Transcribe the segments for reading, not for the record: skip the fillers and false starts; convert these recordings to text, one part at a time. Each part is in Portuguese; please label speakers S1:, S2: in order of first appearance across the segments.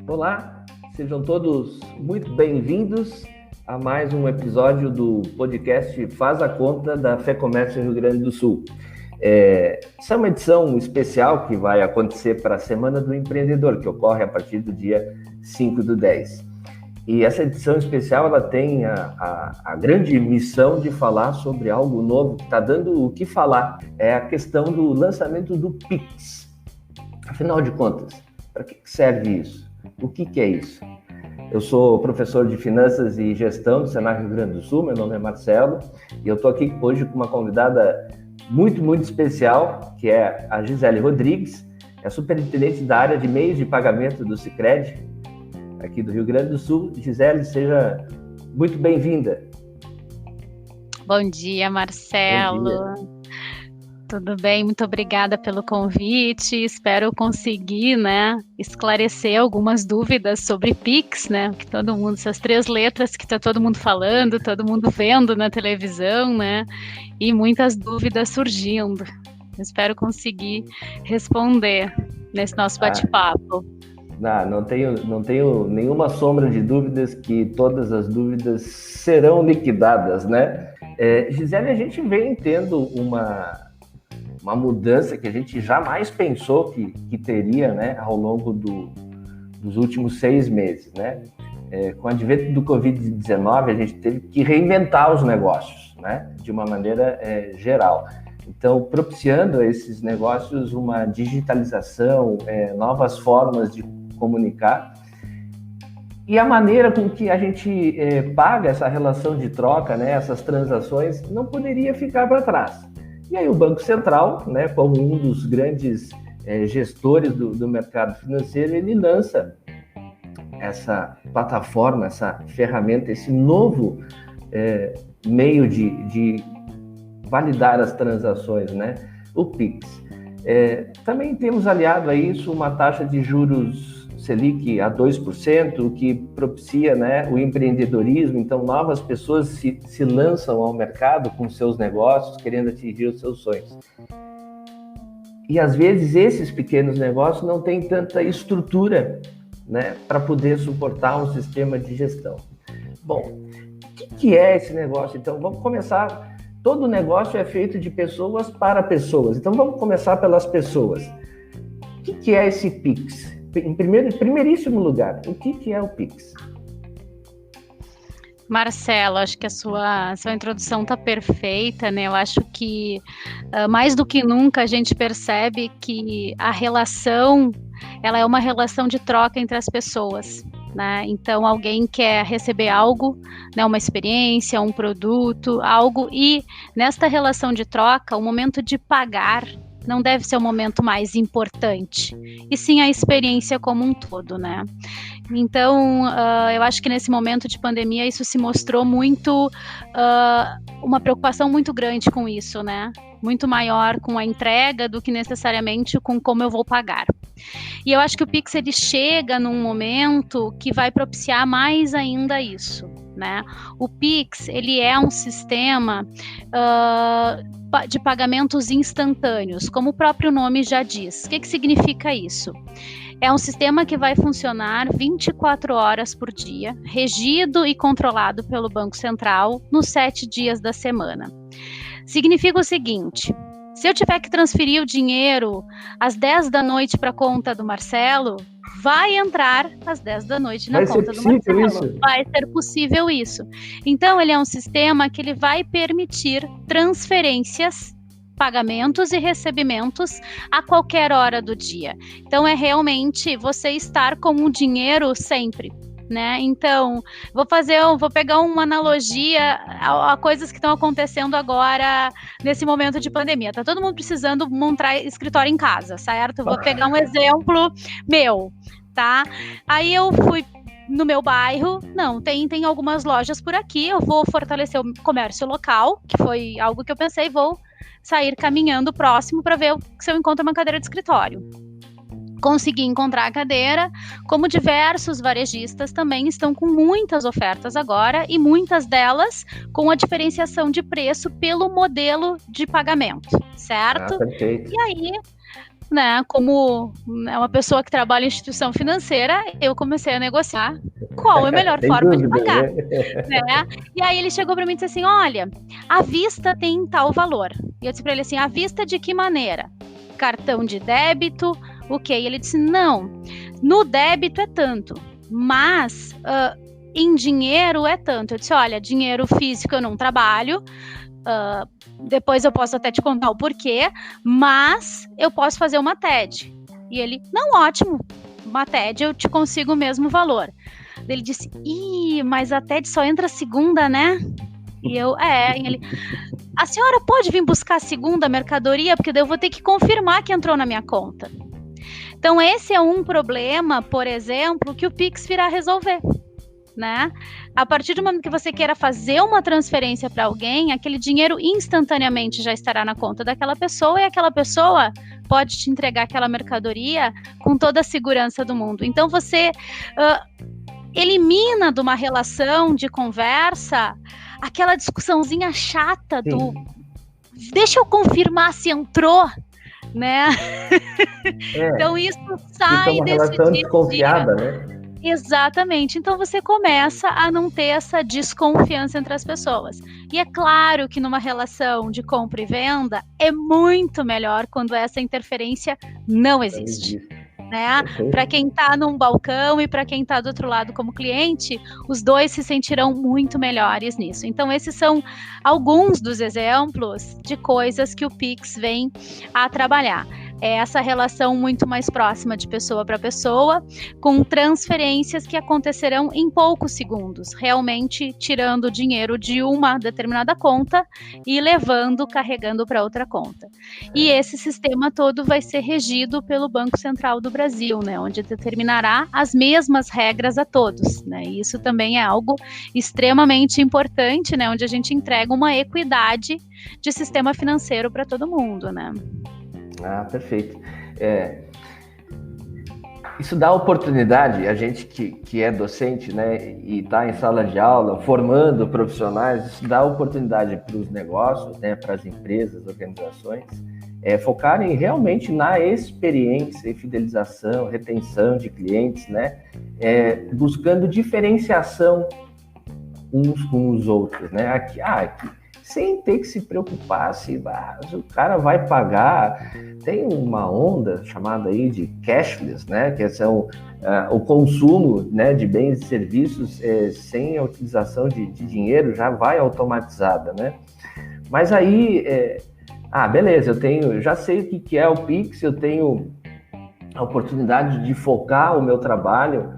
S1: Olá, sejam todos muito bem-vindos a mais um episódio do podcast Faz a Conta da FEComércio Rio Grande do Sul. Essa é uma edição especial que vai acontecer para a Semana do Empreendedor, que ocorre a partir do dia 5/10. E essa edição especial ela tem a grande missão de falar sobre algo novo que está dando o que falar. É a questão do lançamento do Pix. Afinal de contas, para que serve isso? O que é isso? Eu sou professor de Finanças e Gestão do Senac Rio Grande do Sul, meu nome é Marcelo, e eu estou aqui hoje com uma convidada muito especial, que é a Gisele Rodrigues, é superintendente da área de meios de pagamento do Sicredi, aqui do Rio Grande do Sul. Gisele, seja muito bem-vinda.
S2: Bom dia, Marcelo.
S1: Bom dia.
S2: Tudo bem? Muito obrigada pelo convite. Espero conseguir, esclarecer algumas dúvidas sobre Pix, que todo mundo, essas 3 letras que está todo mundo falando, todo mundo vendo na televisão, e muitas dúvidas surgindo. Espero conseguir responder nesse nosso bate-papo.
S1: Não tenho nenhuma sombra de dúvidas que todas as dúvidas serão liquidadas, Gisele, a gente vem tendo uma mudança que a gente jamais pensou que teria, ao longo dos últimos 6 meses, Com o advento do Covid-19, a gente teve que reinventar os negócios, de uma maneira geral. Então, propiciando a esses negócios uma digitalização, novas formas de comunicar, e a maneira com que a gente paga essa relação de troca, essas transações, não poderia ficar para trás. E aí o Banco Central, como um dos grandes gestores do mercado financeiro, ele lança essa plataforma, essa ferramenta, esse novo meio de validar as transações, o Pix. Também temos aliado a isso uma taxa de juros Selic a 2%, o que propicia o empreendedorismo. Então, novas pessoas se lançam ao mercado com seus negócios, querendo atingir os seus sonhos. E, às vezes, esses pequenos negócios não têm tanta estrutura para poder suportar um sistema de gestão. Bom, o que é esse negócio? Então, vamos começar. Todo negócio é feito de pessoas para pessoas. Então, vamos começar pelas pessoas. O que é esse Pix? Em primeiríssimo lugar, o que é o Pix?
S2: Marcelo, acho que a sua introdução está perfeita, Eu acho que, mais do que nunca, a gente percebe que a relação, ela é uma relação de troca entre as pessoas, Então, alguém quer receber algo, uma experiência, um produto, algo, e nesta relação de troca, o momento de pagar não deve ser o momento mais importante, e sim a experiência como um todo, Então, eu acho que nesse momento de pandemia isso se mostrou muito, uma preocupação muito grande com isso, Muito maior com a entrega do que necessariamente com como eu vou pagar. E eu acho que o Pix ele chega num momento que vai propiciar mais ainda isso, O Pix ele é um sistema de pagamentos instantâneos, como o próprio nome já diz. O que significa isso? É um sistema que vai funcionar 24 horas por dia, regido e controlado pelo Banco Central nos 7 dias da semana. Significa o seguinte: se eu tiver que transferir o dinheiro às 10 da noite para a conta do Marcelo, vai entrar às 10 da noite na conta do Marcelo. Isso? Vai ser possível isso. Então, ele é um sistema que ele vai permitir transferências, pagamentos e recebimentos a qualquer hora do dia. Então, é realmente você estar com o dinheiro sempre. Então, vou pegar uma analogia a coisas que estão acontecendo agora nesse momento de pandemia. Tá todo mundo precisando montar escritório em casa, certo? Vou pegar um exemplo meu, tá? Aí eu fui no meu bairro, tem algumas lojas por aqui, eu vou fortalecer o comércio local, que foi algo que eu pensei, vou sair caminhando próximo para ver se eu encontro uma cadeira de escritório. Consegui encontrar a cadeira, como diversos varejistas também estão com muitas ofertas agora, e muitas delas com a diferenciação de preço pelo modelo de pagamento, certo?
S1: Perfeito.
S2: E aí, né, como uma pessoa que trabalha em instituição financeira, eu comecei a negociar qual é a melhor
S1: Sem
S2: forma de
S1: dúvida,
S2: pagar,
S1: né?
S2: né? E aí ele chegou para mim e disse assim, olha, à vista tem tal valor. E eu disse para ele assim, à vista de que maneira? Cartão de débito, o quê? E ele disse, não, no débito é tanto, mas em dinheiro é tanto. Eu disse, olha, dinheiro físico eu não trabalho, depois eu posso até te contar o porquê, mas eu posso fazer uma TED. E ele, não, ótimo, uma TED eu te consigo o mesmo valor. Ele disse, mas a TED só entra segunda, né? E eu, e ele, a senhora pode vir buscar a segunda mercadoria, porque daí eu vou ter que confirmar que entrou na minha conta. Então esse é um problema, por exemplo, que o Pix virá resolver. Né? A partir do momento que você queira fazer uma transferência para alguém, aquele dinheiro instantaneamente já estará na conta daquela pessoa e aquela pessoa pode te entregar aquela mercadoria com toda a segurança do mundo. Então você elimina de uma relação de conversa aquela discussãozinha chata do deixa eu confirmar se entrou, né? Então isso sai
S1: uma
S2: desse
S1: relação desconfiada, né?
S2: Exatamente. Então você começa a não ter essa desconfiança entre as pessoas. E é claro que numa relação de compra e venda é muito melhor quando essa interferência não existe. Né? Para quem está num balcão e para quem está do outro lado como cliente, os dois se sentirão muito melhores nisso. Então esses são alguns dos exemplos de coisas que o Pix vem a trabalhar. É essa relação muito mais próxima de pessoa para pessoa, com transferências que acontecerão em poucos segundos, realmente tirando o dinheiro de uma determinada conta e carregando para outra conta. E esse sistema todo vai ser regido pelo Banco Central do Brasil, né, onde determinará as mesmas regras a todos, né? E isso também é algo extremamente importante, né, onde a gente entrega uma equidade de sistema financeiro para todo mundo, né?
S1: Perfeito. Isso dá oportunidade, a gente que é docente, né, e está em sala de aula, formando profissionais, isso dá oportunidade para os negócios, né, para as empresas, organizações, focarem realmente na experiência e fidelização, retenção de clientes, né, buscando diferenciação uns com os outros, né, aqui sem ter que se preocupar se o cara vai pagar. Tem uma onda chamada aí de cashless, né, que são o consumo, né, de bens e serviços sem a utilização de dinheiro já vai automatizada, né? Mas aí, beleza, eu já sei o que é o Pix, eu tenho a oportunidade de focar o meu trabalho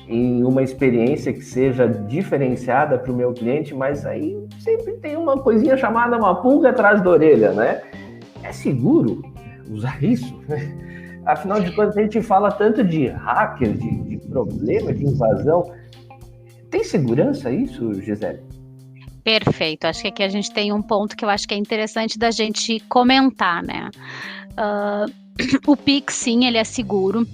S1: em uma experiência que seja diferenciada para o meu cliente, mas aí sempre tem uma coisinha chamada uma pulga atrás da orelha, né? É seguro usar isso? Afinal de contas, a gente fala tanto de hacker, de problema, de invasão. Tem segurança isso, Gisele?
S2: Perfeito. Acho que aqui a gente tem um ponto que eu acho que é interessante da gente comentar, né? O Pix, sim, ele é seguro.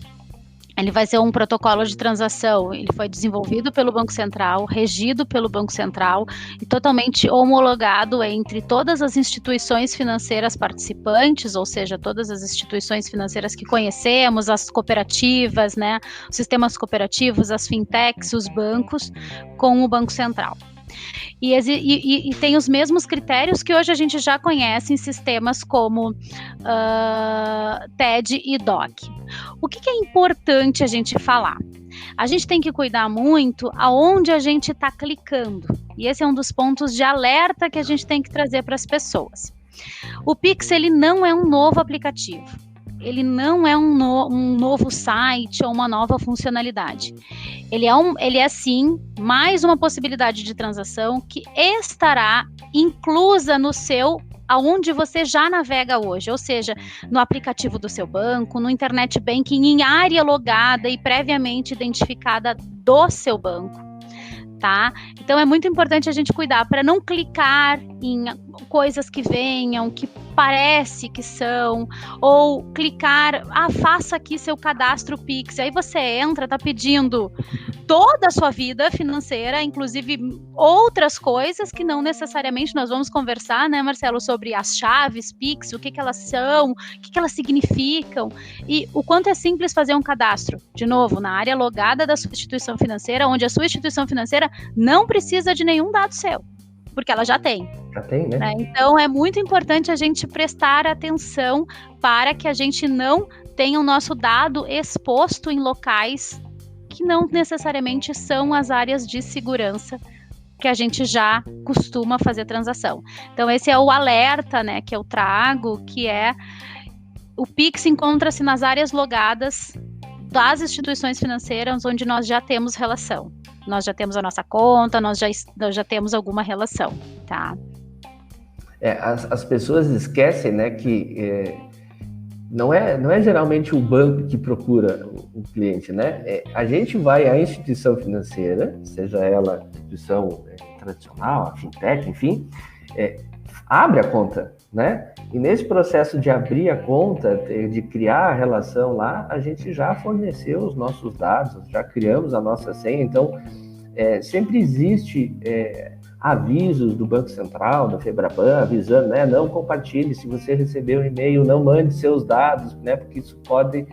S2: Ele vai ser um protocolo de transação, ele foi desenvolvido pelo Banco Central, regido pelo Banco Central e totalmente homologado entre todas as instituições financeiras participantes, ou seja, todas as instituições financeiras que conhecemos, as cooperativas, né, os sistemas cooperativos, as fintechs, os bancos, com o Banco Central. E tem os mesmos critérios que hoje a gente já conhece em sistemas como TED e DOC. O que é importante a gente falar? A gente tem que cuidar muito aonde a gente está clicando. E esse é um dos pontos de alerta que a gente tem que trazer para as pessoas. O Pix, ele não é um novo aplicativo. Ele não é um novo site ou uma nova funcionalidade. Ele é sim mais uma possibilidade de transação que estará inclusa no aonde você já navega hoje, ou seja, no aplicativo do seu banco, no internet banking, em área logada e previamente identificada do seu banco. Tá? Então é muito importante a gente cuidar para não clicar em coisas que venham, que parece que são, ou clicar, faça aqui seu cadastro Pix, aí você entra, tá pedindo toda a sua vida financeira, inclusive outras coisas que não necessariamente nós vamos conversar, né, Marcelo, sobre as chaves Pix, o que elas são, o que elas significam, e o quanto é simples fazer um cadastro, de novo, na área logada da sua instituição financeira, onde a sua instituição financeira não precisa de nenhum dado seu, porque ela já tem.
S1: Já tem, né?
S2: Então, é muito importante a gente prestar atenção para que a gente não tenha o nosso dado exposto em locais que não necessariamente são as áreas de segurança que a gente já costuma fazer transação. Então, esse é o alerta, né, que eu trago, que é o Pix encontra-se nas áreas logadas das instituições financeiras onde nós já temos relação. Nós já temos a nossa conta, nós já temos alguma relação, tá?
S1: As pessoas esquecem, né, que não é geralmente o banco que procura o cliente, né? A gente vai à instituição financeira, seja ela instituição tradicional, a fintech, enfim, abre a conta, né? E nesse processo de abrir a conta, de criar a relação lá, a gente já forneceu os nossos dados, já criamos a nossa senha, então sempre existe avisos do Banco Central, da Febraban, avisando, né? Não compartilhe, se você recebeu um e-mail, não mande seus dados, né? Porque isso pode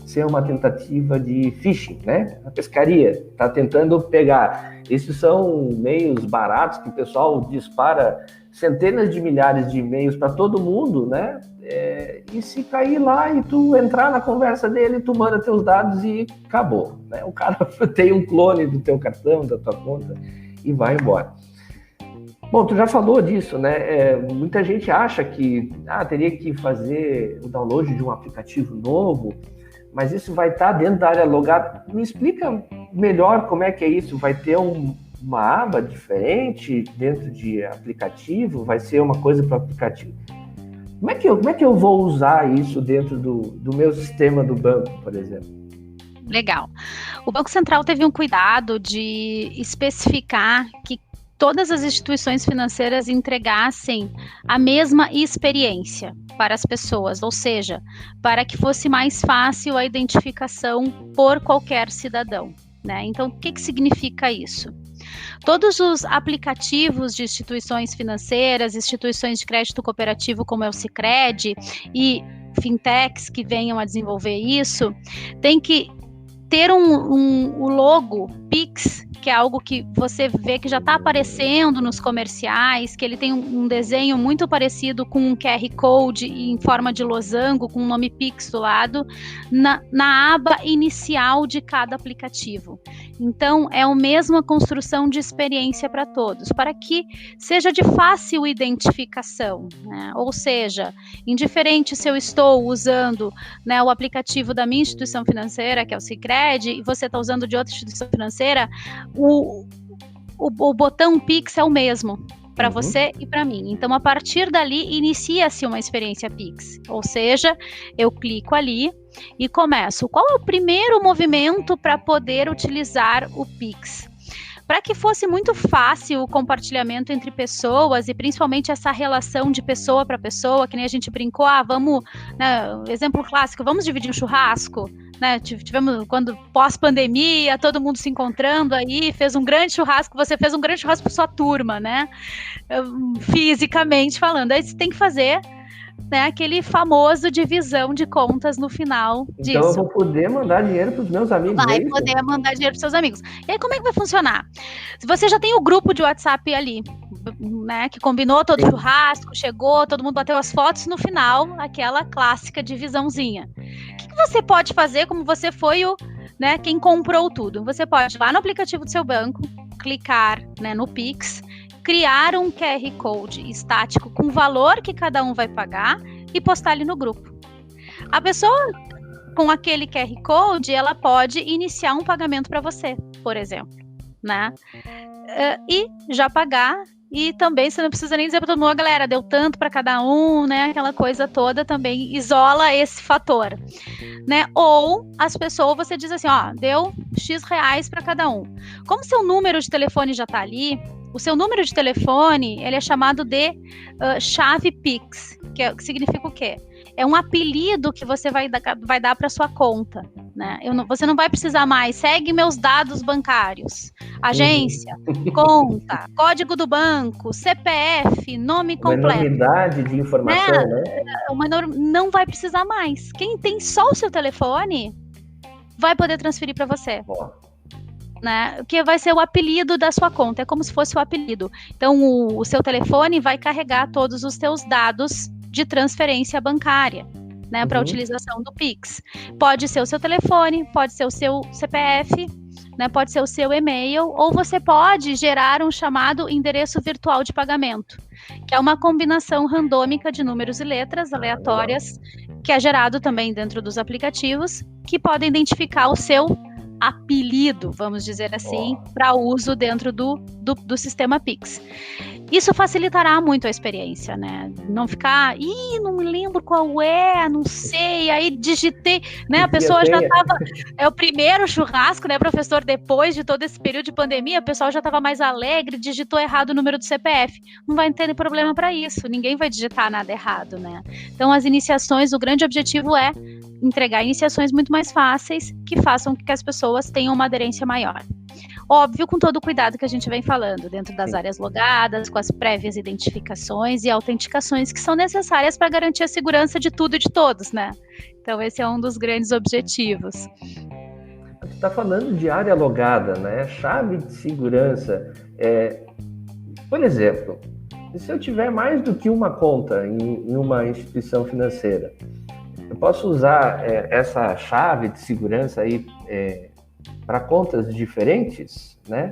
S1: ser uma tentativa de phishing, né? A pescaria está tentando pegar. Esses são meios baratos que o pessoal dispara centenas de milhares de e-mails para todo mundo, né? E se cair lá e tu entrar na conversa dele, tu manda teus dados e acabou, né? O cara tem um clone do teu cartão, da tua conta e vai embora. Bom, tu já falou disso, né? Muita gente acha que teria que fazer o download de um aplicativo novo, mas isso vai estar dentro da área logada. Me explica melhor como é que é isso. Vai ter uma aba diferente dentro de aplicativo? Vai ser uma coisa para o aplicativo? Como é que eu vou usar isso dentro do meu sistema do banco, por exemplo?
S2: Legal. O Banco Central teve um cuidado de especificar que todas as instituições financeiras entregassem a mesma experiência para as pessoas, ou seja, para que fosse mais fácil a identificação por qualquer cidadão, né? Então, o que significa isso? Todos os aplicativos de instituições financeiras, instituições de crédito cooperativo como é o Sicredi e fintechs que venham a desenvolver isso, tem que ter o logo Pix, que é algo que você vê que já está aparecendo nos comerciais, que ele tem um desenho muito parecido com um QR Code em forma de losango, com o nome Pix do lado, na aba inicial de cada aplicativo. Então, é a mesma construção de experiência para todos, para que seja de fácil identificação, né? Ou seja, indiferente se eu estou usando, né, o aplicativo da minha instituição financeira, que é o Sicredi, e você está usando de outra instituição financeira, o botão Pix é o mesmo para você e para mim. Então, a partir dali, inicia-se uma experiência Pix. Ou seja, eu clico ali e começo. Qual é o primeiro movimento para poder utilizar o Pix? Para que fosse muito fácil o compartilhamento entre pessoas e principalmente essa relação de pessoa para pessoa, que nem a gente brincou, vamos, né, exemplo clássico, vamos dividir um churrasco, né? Tivemos, quando pós-pandemia, todo mundo se encontrando aí, fez um grande churrasco, você fez um grande churrasco para sua turma, né? Fisicamente falando, aí você tem que fazer, né, aquele famoso divisão de contas no final disso.
S1: Então eu vou poder mandar dinheiro para os meus amigos.
S2: Vai poder mandar dinheiro para os seus amigos. E aí como é que vai funcionar? Se você já tem o grupo de WhatsApp ali, né, que combinou todo o churrasco, chegou, todo mundo bateu as fotos, no final, aquela clássica divisãozinha. O que você pode fazer como você foi quem comprou tudo? Você pode ir lá no aplicativo do seu banco, clicar, né, no Pix, criar um QR Code estático com o valor que cada um vai pagar e postar ali no grupo. A pessoa com aquele QR Code, ela pode iniciar um pagamento para você, por exemplo, né? E já pagar, e também você não precisa nem dizer para todo mundo, galera, deu tanto para cada um, né? Aquela coisa toda também isola esse fator, né? Ou as pessoas, você diz assim, deu X reais para cada um. Como seu número de telefone já está ali, o seu número de telefone, ele é chamado de chave Pix, que significa o quê? é um apelido que você vai dar para sua conta, né? Você não vai precisar mais, segue meus dados bancários, agência, conta, código do banco, CPF, nome completo.
S1: Uma enormidade de informação, né?
S2: Não vai precisar mais. Quem tem só o seu telefone vai poder transferir para você. Né, que vai ser o apelido da sua conta, é como se fosse o apelido. Então, o seu telefone vai carregar todos os seus dados de transferência bancária, né, para utilização do Pix. Pode ser o seu telefone, pode ser o seu CPF, né, pode ser o seu e-mail, ou você pode gerar um chamado endereço virtual de pagamento, que é uma combinação randômica de números e letras aleatórias, que é gerado também dentro dos aplicativos, que podem identificar o seu apelido, vamos dizer assim, para uso dentro do sistema Pix. Isso facilitará muito a experiência, né? Não ficar, não me lembro qual não sei, aí digitei, né? A pessoa já estava, é o primeiro churrasco, né, professor? Depois de todo esse período de pandemia, o pessoal já estava mais alegre, digitou errado o número do CPF. Não vai ter problema para isso, ninguém vai digitar nada errado, né? Então, as iniciações, o grande objetivo é entregar iniciações muito mais fáceis que façam com que as pessoas tenham uma aderência maior. Óbvio, com todo o cuidado que a gente vem falando, dentro das áreas logadas, com as prévias identificações e autenticações que são necessárias para garantir a segurança de tudo e de todos, né? Então, esse é um dos grandes objetivos.
S1: Você está falando de área logada, né? Chave de segurança. Por exemplo, se eu tiver mais do que uma conta em uma instituição financeira, eu posso usar essa chave de segurança aí para contas diferentes, né?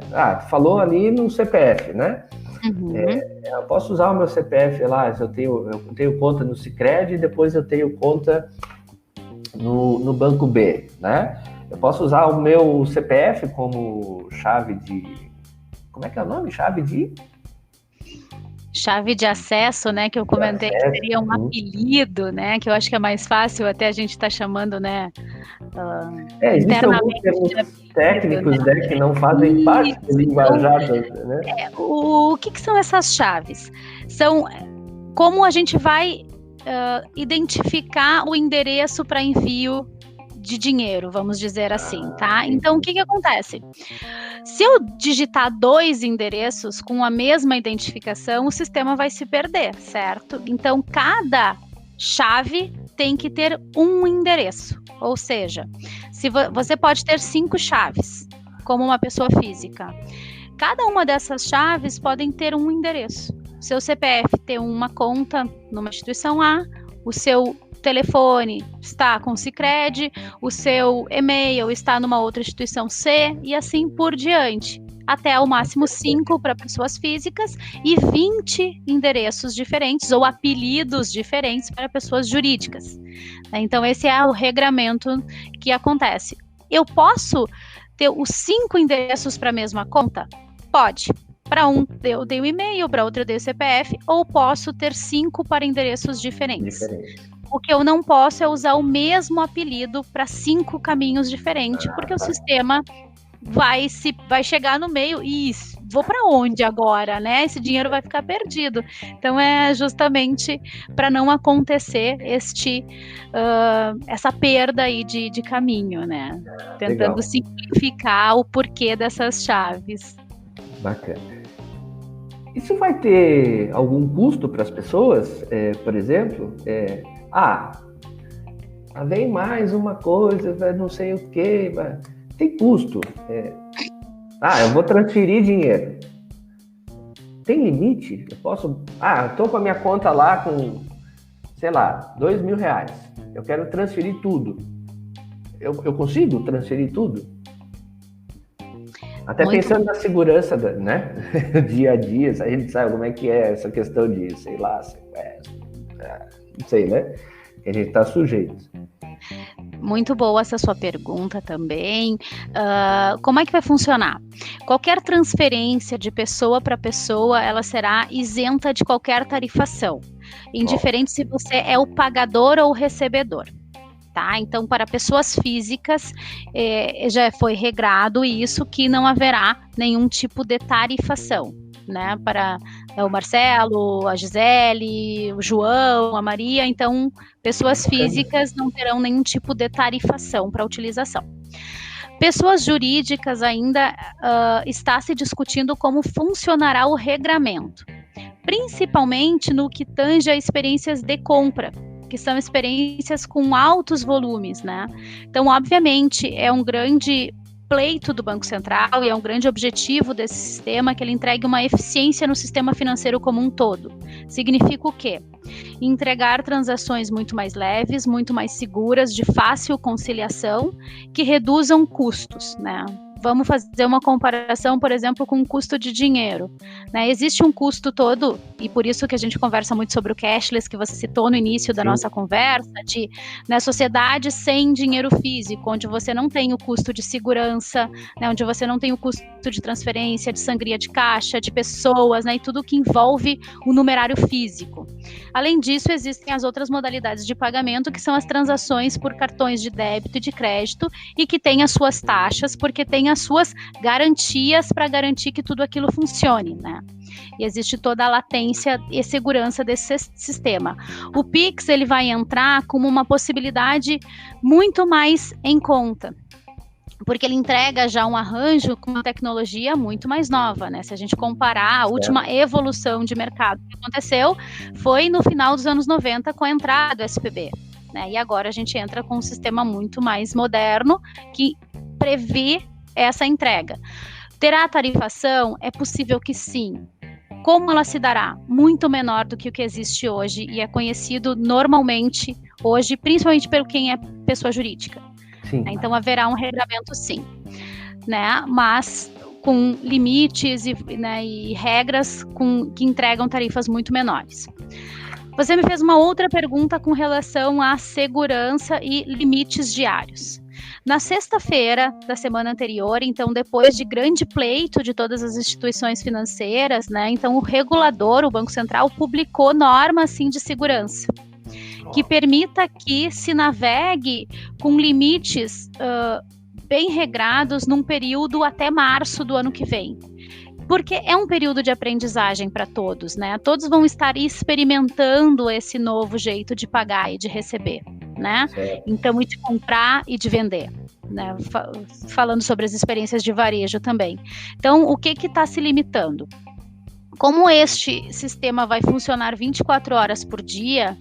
S1: Falou ali no CPF, né? Eu posso usar o meu CPF lá, eu tenho conta no Sicredi e depois eu tenho conta no Banco B, né? Eu posso usar o meu CPF como chave de... Como é que é o nome?
S2: Chave de acesso, né, que eu comentei que seria um apelido, né, que eu acho que é mais fácil até a gente estar chamando, né,
S1: existem alguns termos técnicos, né, que não fazem parte do linguajar, né?
S2: O que são essas chaves? São como a gente vai identificar o endereço para envio de dinheiro, vamos dizer assim, tá? Então, o que acontece? Se eu digitar 2 endereços com a mesma identificação, o sistema vai se perder, certo? Então, cada chave tem que ter um endereço, ou seja, se você pode ter 5 chaves, como uma pessoa física. Cada uma dessas chaves podem ter um endereço. O seu CPF tem uma conta numa instituição A, o seu telefone está com o Sicredi, o seu e-mail está numa outra instituição C e assim por diante. Até ao máximo 5 para pessoas físicas e 20 endereços diferentes ou apelidos diferentes para pessoas jurídicas. Então, esse é o regramento que acontece. Eu posso ter os 5 endereços para a mesma conta? Pode. Para um eu dei o e-mail, para outro eu dei o CPF, ou posso ter 5 para endereços diferentes. O que eu não posso é usar o mesmo apelido para 5 caminhos diferentes, porque o sistema vai chegar no meio e vou para onde agora, né? Esse dinheiro vai ficar perdido. Então é justamente para não acontecer essa perda aí de caminho, né? Tentando simplificar o porquê dessas chaves.
S1: Bacana. Isso vai ter algum custo para as pessoas? Por exemplo, vem mais uma coisa, não sei o quê, tem custo. Eu vou transferir dinheiro. Tem limite? Eu posso... estou com a minha conta lá com, sei lá, R$2.000. Eu quero transferir tudo. Eu consigo transferir tudo? Até muito pensando na segurança, né? Dia a dia, a gente sabe como é que é essa questão de, sei lá, sequestro, não sei, né? Que a gente está sujeito.
S2: Muito boa essa sua pergunta também. Como é que vai funcionar? Qualquer transferência de pessoa para pessoa, ela será isenta de qualquer tarifação, indiferente se você é o pagador ou o recebedor. Tá? Então, para pessoas físicas, já foi regrado isso, que não haverá nenhum tipo de tarifação. né, para o Marcelo, a Gisele, o João, a Maria. Então, pessoas físicas não terão nenhum tipo de tarifação para utilização. Pessoas jurídicas ainda está se discutindo como funcionará o regramento, principalmente no que tange a experiências de compra, que são experiências com altos volumes, né? Então, obviamente, é um grande pleito do Banco Central e é um grande objetivo desse sistema que ele entregue uma eficiência no sistema financeiro como um todo. Significa o quê? Entregar transações muito mais leves, muito mais seguras, de fácil conciliação, que reduzam custos, né? Vamos fazer uma comparação, por exemplo, com o custo de dinheiro, né? Existe um custo todo, e por isso que a gente conversa muito sobre o cashless, que você citou no início da nossa conversa, de, né, sociedade sem dinheiro físico, onde você não tem o custo de segurança, né, onde você não tem o custo de transferência, de sangria de caixa, de pessoas, né, e tudo que envolve o numerário físico. Além disso, existem as outras modalidades de pagamento, que são as transações por cartões de débito e de crédito, e que têm as suas taxas, porque tem as suas garantias para garantir que tudo aquilo funcione, né? E existe toda a latência e segurança desse sistema. O Pix, ele vai entrar como uma possibilidade muito mais em conta, porque ele entrega já um arranjo com uma tecnologia muito mais nova, né? Se a gente comparar a última evolução de mercado que aconteceu, foi no final dos anos 90 com a entrada do SPB, né? E agora a gente entra com um sistema muito mais moderno que prevê essa entrega. Terá tarifação? É possível que sim. Como ela se dará? Muito menor do que o que existe hoje e é conhecido normalmente hoje, principalmente pelo quem é pessoa jurídica. Sim. Então haverá um regramento sim, né? Mas com limites e regras que entregam tarifas muito menores. Você me fez uma outra pergunta com relação à segurança e limites diários. Na sexta-feira da semana anterior, então depois de grande pleito de todas as instituições financeiras, né, então o regulador, o Banco Central, publicou normas assim, de segurança, que permita que se navegue com limites bem regrados num período até março do ano que vem. Porque é um período de aprendizagem para todos, né? Todos vão estar experimentando esse novo jeito de pagar e de receber, né? Então, e de comprar e de vender, né? Falando sobre as experiências de varejo também. Então, o que está se limitando? Como este sistema vai funcionar 24 horas por dia,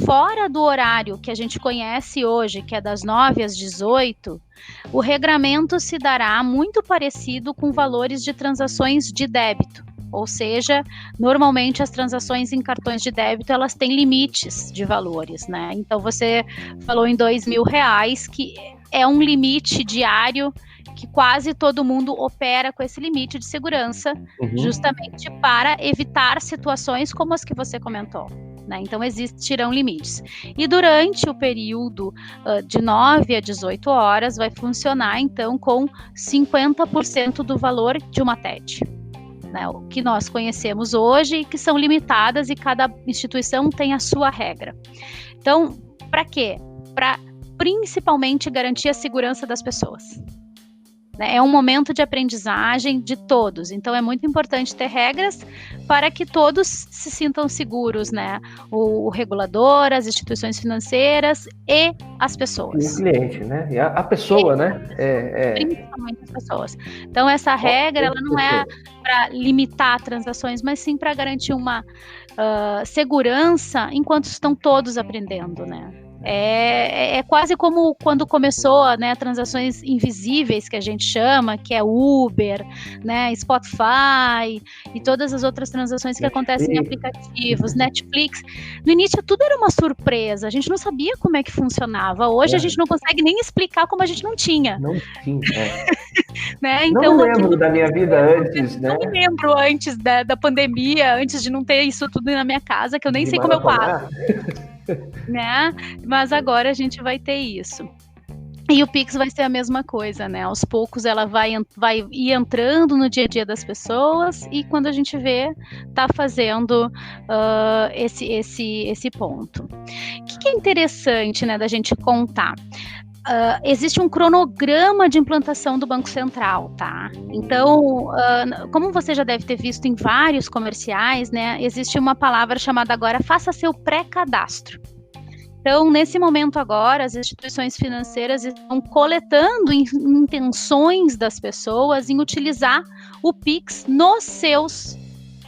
S2: fora do horário que a gente conhece hoje, que é das 9 às 18, o regramento se dará muito parecido com valores de transações de débito. Ou seja, normalmente as transações em cartões de débito, elas têm limites de valores, né? Então, você falou em R$2.000, que é um limite diário que quase todo mundo opera com esse limite de segurança, justamente para evitar situações como as que você comentou. Né? Então, existirão limites. E durante o período de 9 a 18 horas, vai funcionar, então, com 50% do valor de uma TED. Né? O que nós conhecemos hoje, que são limitadas e cada instituição tem a sua regra. Então, para quê? Para principalmente garantir a segurança das pessoas. É um momento de aprendizagem de todos, então é muito importante ter regras para que todos se sintam seguros, né? O regulador, as instituições financeiras e as pessoas.
S1: E o cliente, né? E a pessoa, né?
S2: Principalmente as pessoas. Então essa regra, ela não é para limitar transações, mas sim para garantir uma segurança enquanto estão todos aprendendo, né? É quase como quando começou, né, transações invisíveis, que a gente chama, que é Uber, né, Spotify e todas as outras transações que acontecem em aplicativos, Netflix. No início tudo era uma surpresa, a gente não sabia como é que funcionava. Hoje a gente não consegue nem explicar como a gente não tinha.
S1: Não tinha,
S2: né? Então,
S1: não lembro da minha vida antes, né?
S2: Não me lembro antes da pandemia, antes de não ter isso tudo na minha casa, que eu nem sei como eu pago. Né? Mas agora a gente vai ter isso. E o Pix vai ser a mesma coisa, né? Aos poucos ela vai ir entrando no dia a dia das pessoas e quando a gente vê, tá fazendo esse ponto. O que é interessante, né, da gente contar? existe um cronograma de implantação do Banco Central, tá? Então, como você já deve ter visto em vários comerciais, né, existe uma palavra chamada agora faça seu pré-cadastro. Então, nesse momento agora, as instituições financeiras estão coletando intenções das pessoas em utilizar o Pix nos seus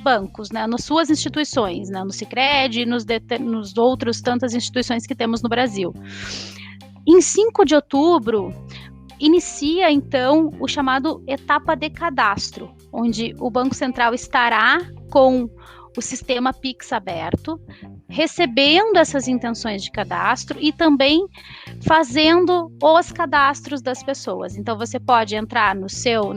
S2: bancos, né, nas suas instituições, né, no Sicredi, nos outros tantas instituições que temos no Brasil. Em 5 de outubro, inicia, então, o chamado etapa de cadastro, onde o Banco Central estará com o sistema Pix aberto, recebendo essas intenções de cadastro e também fazendo os cadastros das pessoas. Então, você pode entrar no seu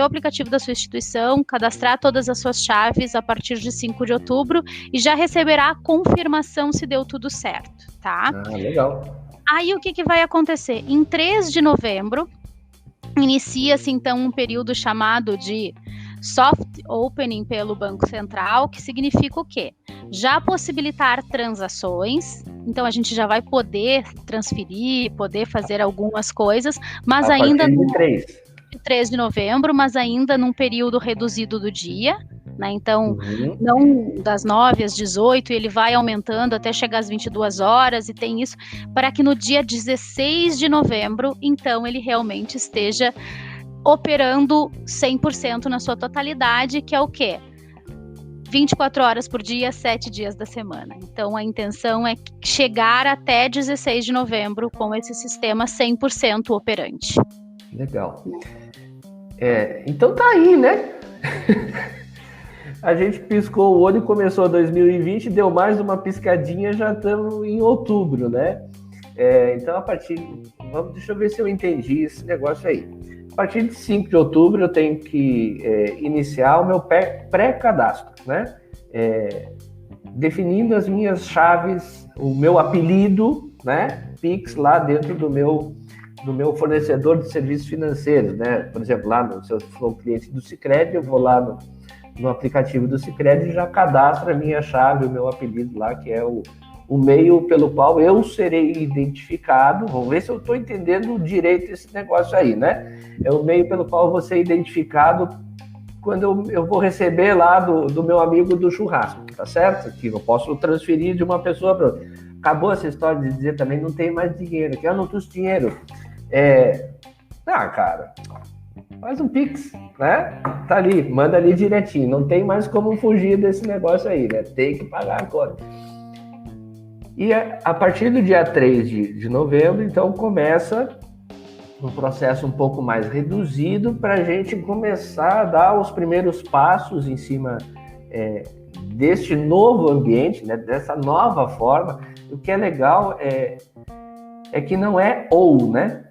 S2: aplicativo da sua instituição, cadastrar todas as suas chaves a partir de 5 de outubro e já receberá a confirmação se deu tudo certo, tá?
S1: Legal.
S2: Aí, o que vai acontecer? Em 3 de novembro, inicia-se, então, um período chamado de soft opening pelo Banco Central, que significa o quê? Já possibilitar transações, então a gente já vai poder transferir, poder fazer algumas coisas, mas ainda no 3 de novembro, mas ainda num período reduzido do dia, né? Então, não das 9 às 18, ele vai aumentando até chegar às 22 horas, e tem isso para que no dia 16 de novembro, então, ele realmente esteja operando 100% na sua totalidade, que é o quê? 24 horas por dia, 7 dias da semana. Então, a intenção é chegar até 16 de novembro com esse sistema 100% operante.
S1: Legal. Então tá aí, né? A gente piscou o olho e começou 2020, deu mais uma piscadinha, já estamos em outubro, né? Então, deixa eu ver se eu entendi esse negócio aí. A partir de 5 de outubro, eu tenho que iniciar o meu pré-cadastro, né? Definindo as minhas chaves, o meu apelido, né? Pix, lá dentro do meu fornecedor de serviços financeiros, né? Por exemplo, se eu for cliente do Sicredi, eu vou lá no aplicativo do Sicredi e já cadastro a minha chave, o meu apelido lá, que é o meio pelo qual eu serei identificado. Vamos ver se eu estou entendendo direito esse negócio aí, né? É o meio pelo qual eu vou ser identificado quando eu vou receber lá do meu amigo do churrasco, tá certo? Que eu posso transferir de uma pessoa para outra. Acabou essa história de dizer também, não tem mais dinheiro, que eu não trouxe dinheiro. Cara, faz um Pix, né? Tá ali, manda ali direitinho. Não tem mais como fugir desse negócio aí, né? Tem que pagar a conta. E a partir do dia 3 de novembro, então, começa um processo um pouco mais reduzido para a gente começar a dar os primeiros passos em cima deste novo ambiente, né, dessa nova forma. O que é legal é que não é ou, né?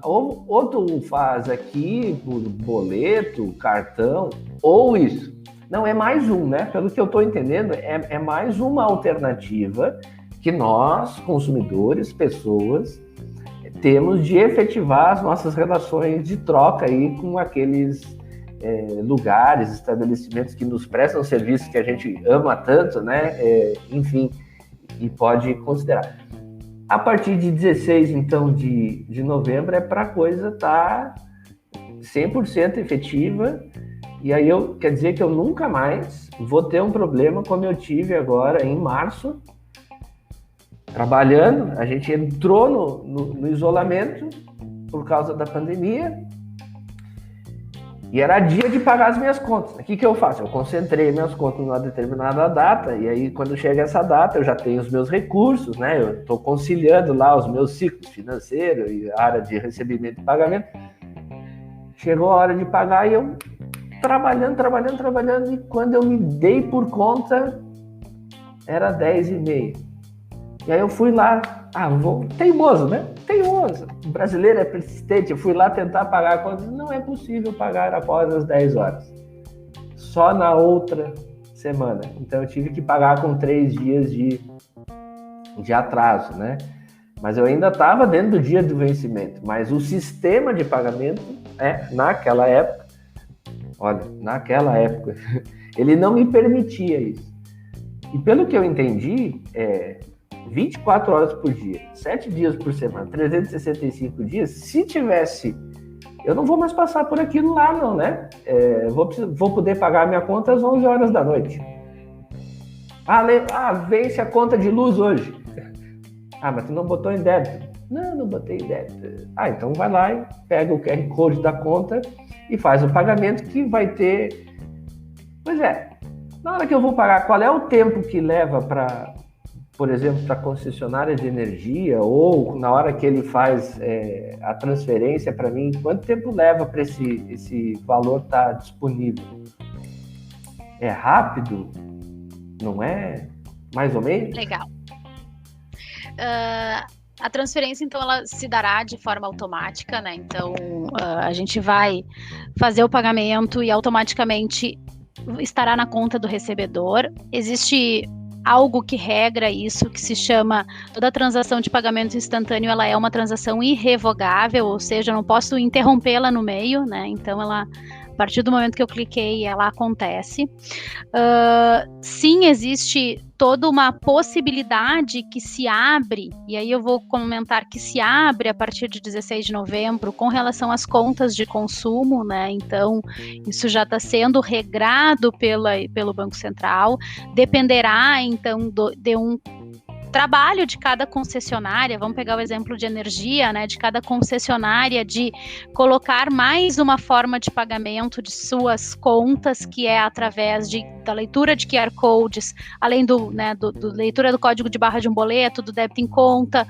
S1: Ou tu faz aqui por boleto, cartão, ou isso. Não, é mais um, né? Pelo que eu estou entendendo, é mais uma alternativa que nós, consumidores, pessoas, temos de efetivar as nossas relações de troca aí com aqueles lugares, estabelecimentos que nos prestam serviços que a gente ama tanto, né? Enfim, e pode considerar. A partir de 16, então, de novembro, é para a coisa estar 100% efetiva. E aí quer dizer que eu nunca mais vou ter um problema como eu tive agora em março, trabalhando. A gente entrou no isolamento por causa da pandemia e era dia de pagar as minhas contas. O que eu faço? Eu concentrei minhas contas numa determinada data, e aí quando chega essa data eu já tenho os meus recursos, né? Eu estou conciliando lá os meus ciclos financeiros e a área de recebimento e pagamento. Chegou a hora de pagar e eu trabalhando, e quando eu me dei por conta, era 10h30. E aí eu fui lá, teimoso, né? Teimoso. O brasileiro é persistente, eu fui lá tentar pagar a conta, não é possível pagar após as 10 horas. Só na outra semana. Então eu tive que pagar com 3 dias de atraso, né? Mas eu ainda estava dentro do dia do vencimento. Mas o sistema de pagamento, naquela época, ele não me permitia isso. E pelo que eu entendi, 24 horas por dia, 7 dias por semana, 365 dias, se tivesse, eu não vou mais passar por aquilo lá não, né? Vou poder pagar a minha conta às 11 horas da noite. Vence a conta de luz hoje. Mas tu não botou em débito. Não botei em débito. Então vai lá e pega o QR Code da conta e faz o pagamento que vai ter... Pois é, na hora que eu vou pagar, qual é o tempo que leva para, por exemplo, para a concessionária de energia, ou na hora que ele faz a transferência para mim, quanto tempo leva para esse valor estar disponível? É rápido? Não é? Mais ou menos?
S2: Legal. A transferência, então, ela se dará de forma automática, né? Então, a gente vai fazer o pagamento e automaticamente estará na conta do recebedor. Existe algo que regra isso, que se chama, toda transação de pagamento instantâneo, ela é uma transação irrevogável, ou seja, eu não posso interrompê-la no meio, né? Então, ela, a partir do momento que eu cliquei, ela acontece. Sim, existe toda uma possibilidade que se abre, e aí eu vou comentar que se abre a partir de 16 de novembro com relação às contas de consumo, né? Então, isso já está sendo regrado pelo Banco Central, dependerá, então, de um trabalho de cada concessionária. Vamos pegar o exemplo de energia, né, de cada concessionária, de colocar mais uma forma de pagamento de suas contas, que é através da leitura de QR Codes, além do leitura do código de barra de um boleto, do débito em conta,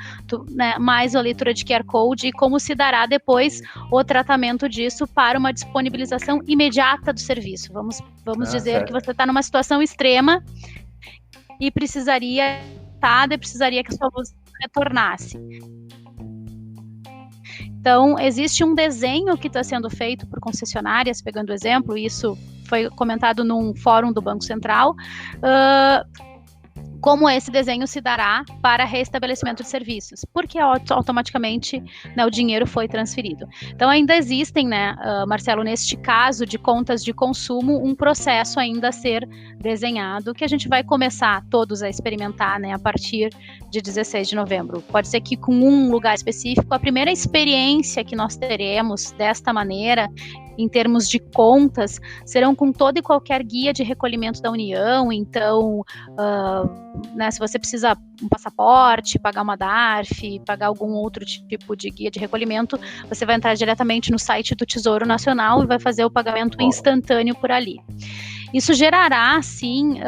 S2: né, mais a leitura de QR Code, e como se dará depois o tratamento disso para uma disponibilização imediata do serviço. Vamos dizer que você está numa situação extrema e precisaria que a sua luz retornasse. Então, existe um desenho que está sendo feito por concessionárias, pegando o exemplo, isso foi comentado num fórum do Banco Central, como esse desenho se dará para reestabelecimento de serviços, porque automaticamente, né, o dinheiro foi transferido. Então, ainda existem, né, Marcelo, neste caso de contas de consumo, um processo ainda a ser desenhado, que a gente vai começar todos a experimentar, né, a partir de 16 de novembro. Pode ser que com um lugar específico, a primeira experiência que nós teremos desta maneira, em termos de contas, serão com toda e qualquer guia de recolhimento da União. Então, né, se você precisa um passaporte, pagar uma DARF, pagar algum outro tipo de guia de recolhimento, você vai entrar diretamente no site do Tesouro Nacional e vai fazer o pagamento instantâneo por ali. Isso gerará, sim,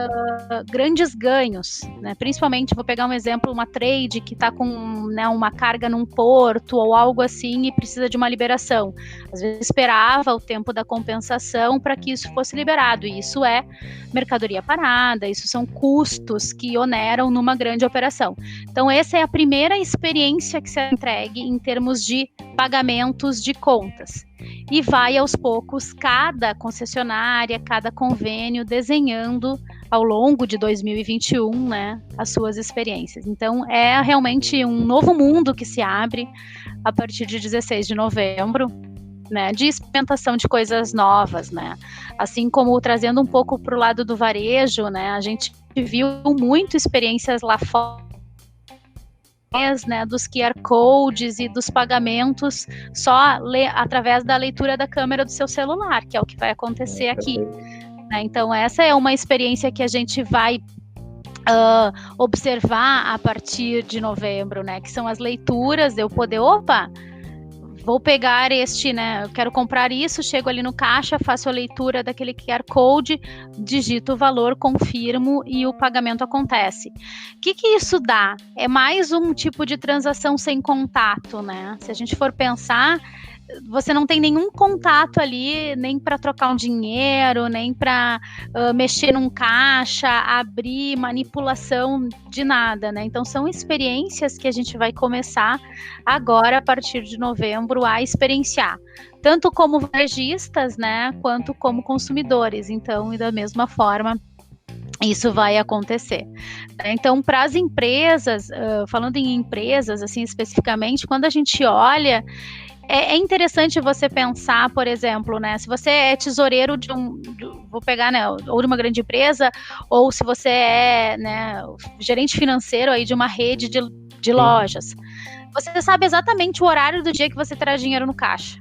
S2: grandes ganhos, né? Principalmente, vou pegar um exemplo, uma trade que está com, né, uma carga num porto ou algo assim e precisa de uma liberação. Às vezes esperava o tempo da compensação para que isso fosse liberado, e isso é mercadoria parada, isso são custos que oneram numa grande operação. Então, essa é a primeira experiência que se é entregue em termos de pagamentos de contas. E vai aos poucos cada concessionária, cada convênio desenhando ao longo de 2021, né, as suas experiências. Então, é realmente um novo mundo que se abre a partir de 16 de novembro, né, de experimentação de coisas novas, né, assim como trazendo um pouco para o lado do varejo, né, a gente viu muito experiências lá fora, né, dos QR Codes e dos pagamentos só através da leitura da câmera do seu celular, que é o que vai acontecer aqui. Né? Então, essa é uma experiência que a gente vai observar a partir de novembro, né, que são as leituras, eu poder, vou pegar este, né, eu quero comprar isso, chego ali no caixa, faço a leitura daquele QR Code, digito o valor, confirmo e o pagamento acontece. O que isso dá? É mais um tipo de transação sem contato, né? Se a gente for pensar, você não tem nenhum contato ali, nem para trocar um dinheiro, nem para mexer num caixa, abrir, manipulação de nada, né? Então, são experiências que a gente vai começar agora, a partir de novembro, a experienciar. Tanto como varejistas, né? Quanto como consumidores. Então, e da mesma forma, isso vai acontecer. Então, para as empresas, falando em empresas, assim, especificamente, quando a gente olha, é interessante você pensar, por exemplo, né, se você é tesoureiro vou pegar, né, ou de uma grande empresa, ou se você é, né, gerente financeiro aí de uma rede de lojas, você sabe exatamente o horário do dia que você terá dinheiro no caixa,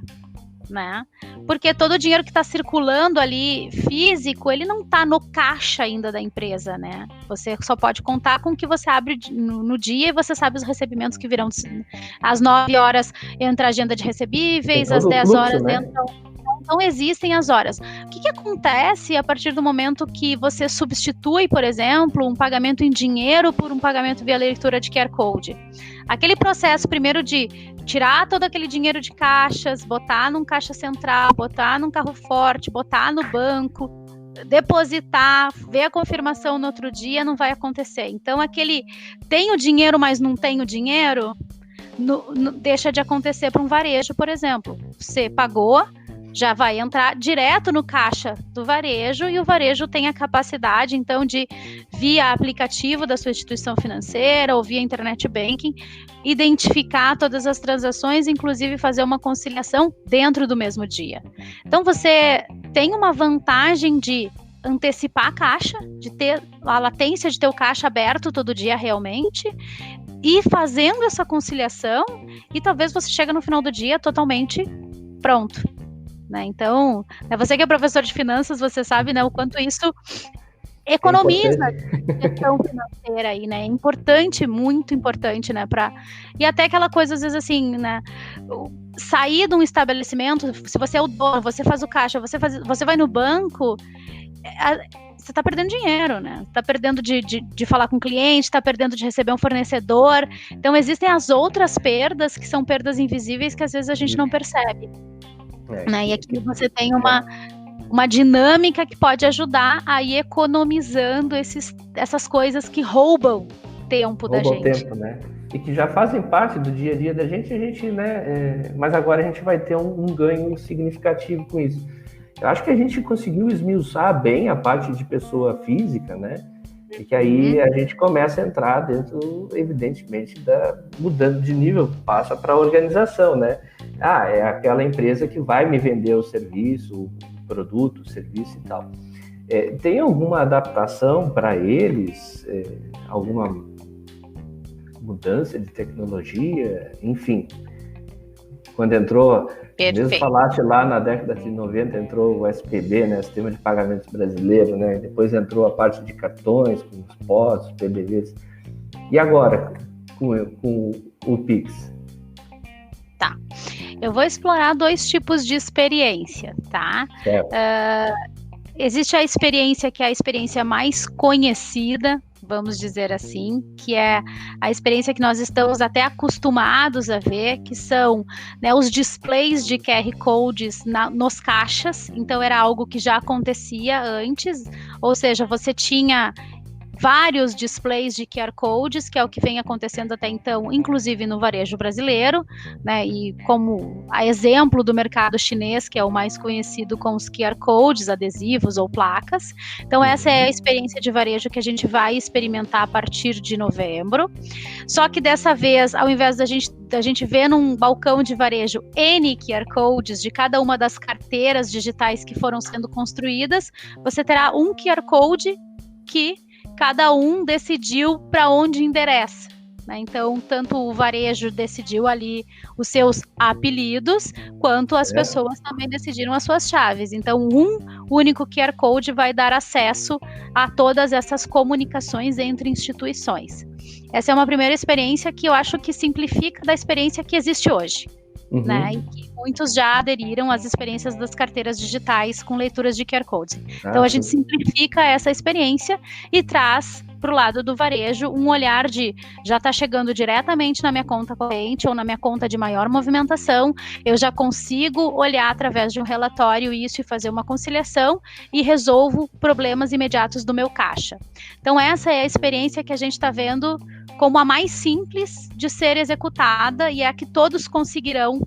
S2: né? Porque todo o dinheiro que está circulando ali físico, ele não está no caixa ainda da empresa, né? Você só pode contar com o que você abre no dia e você sabe os recebimentos que virão. Às 9 horas entra a agenda de recebíveis, às 10
S1: fluxo,
S2: horas
S1: né?
S2: entra. Não existem as horas. O que acontece a partir do momento que você substitui, por exemplo, um pagamento em dinheiro por um pagamento via leitura de QR Code? Aquele processo primeiro de tirar todo aquele dinheiro de caixas, botar num caixa central, botar num carro forte, botar no banco, depositar, ver a confirmação no outro dia, não vai acontecer. Então, aquele tem o dinheiro, mas não tem o dinheiro, deixa de acontecer para um varejo, por exemplo. Você pagou, já vai entrar direto no caixa do varejo e o varejo tem a capacidade, então, de, via aplicativo da sua instituição financeira ou via internet banking, identificar todas as transações, inclusive fazer uma conciliação dentro do mesmo dia. Então, você tem uma vantagem de antecipar a caixa, de ter a latência de ter o caixa aberto todo dia realmente, e fazendo essa conciliação, e talvez você chegue no final do dia totalmente pronto. Né? Então, você que é professor de finanças, você sabe, né, o quanto isso economiza a questão financeira aí, né? É importante, muito importante, né? E até aquela coisa, às vezes, assim, né? Sair de um estabelecimento, se você é o dono, você faz o caixa, você vai no banco, você está perdendo dinheiro, né? Está perdendo de falar com o cliente, está perdendo de receber um fornecedor. Então, existem as outras perdas, que são perdas invisíveis, que às vezes a gente não percebe. Né? E aqui você tem uma dinâmica que pode ajudar a ir economizando essas coisas que roubam tempo da gente.
S1: Tempo, né? E que já fazem parte do dia a dia da gente, né? Mas agora a gente vai ter um ganho significativo com isso. Eu acho que a gente conseguiu esmiuçar bem a parte de pessoa física, né? E que aí a gente começa a entrar dentro, evidentemente, mudando de nível, passa para a organização, né? É aquela empresa que vai me vender o serviço, o produto, o serviço e tal. Tem alguma adaptação para eles? Alguma mudança de tecnologia? Enfim, quando entrou... Mesmo falaste lá na década de 90, entrou o SPB, né, Sistema de Pagamentos Brasileiro, né, depois entrou a parte de cartões, com os POS, os PDVs. E agora, com o Pix?
S2: Tá. Eu vou explorar 2 tipos de experiência, tá? Existe a experiência que é a experiência mais conhecida, vamos dizer assim, que é a experiência que nós estamos até acostumados a ver, que são, né, os displays de QR Codes nos caixas. Então, era algo que já acontecia antes, ou seja, você tinha vários displays de QR Codes, que é o que vem acontecendo até então, inclusive no varejo brasileiro, né, e como a exemplo do mercado chinês, que é o mais conhecido com os QR Codes, adesivos ou placas. Então, essa é a experiência de varejo que a gente vai experimentar a partir de novembro. Só que dessa vez, ao invés da gente ver num balcão de varejo N QR Codes de cada uma das carteiras digitais que foram sendo construídas, você terá um QR Code que cada um decidiu para onde endereça. Né? Então, tanto o varejo decidiu ali os seus apelidos, quanto as pessoas também decidiram as suas chaves. Então, um único QR Code vai dar acesso a todas essas comunicações entre instituições. Essa é uma primeira experiência que eu acho que simplifica da experiência que existe hoje. Né, e que muitos já aderiram às experiências das carteiras digitais com leituras de QR Codes. Então, a gente simplifica essa experiência e traz para o lado do varejo um olhar de já está chegando diretamente na minha conta corrente ou na minha conta de maior movimentação, eu já consigo olhar através de um relatório isso e fazer uma conciliação e resolvo problemas imediatos do meu caixa. Então, essa é a experiência que a gente está vendo como a mais simples de ser executada e é a que todos conseguirão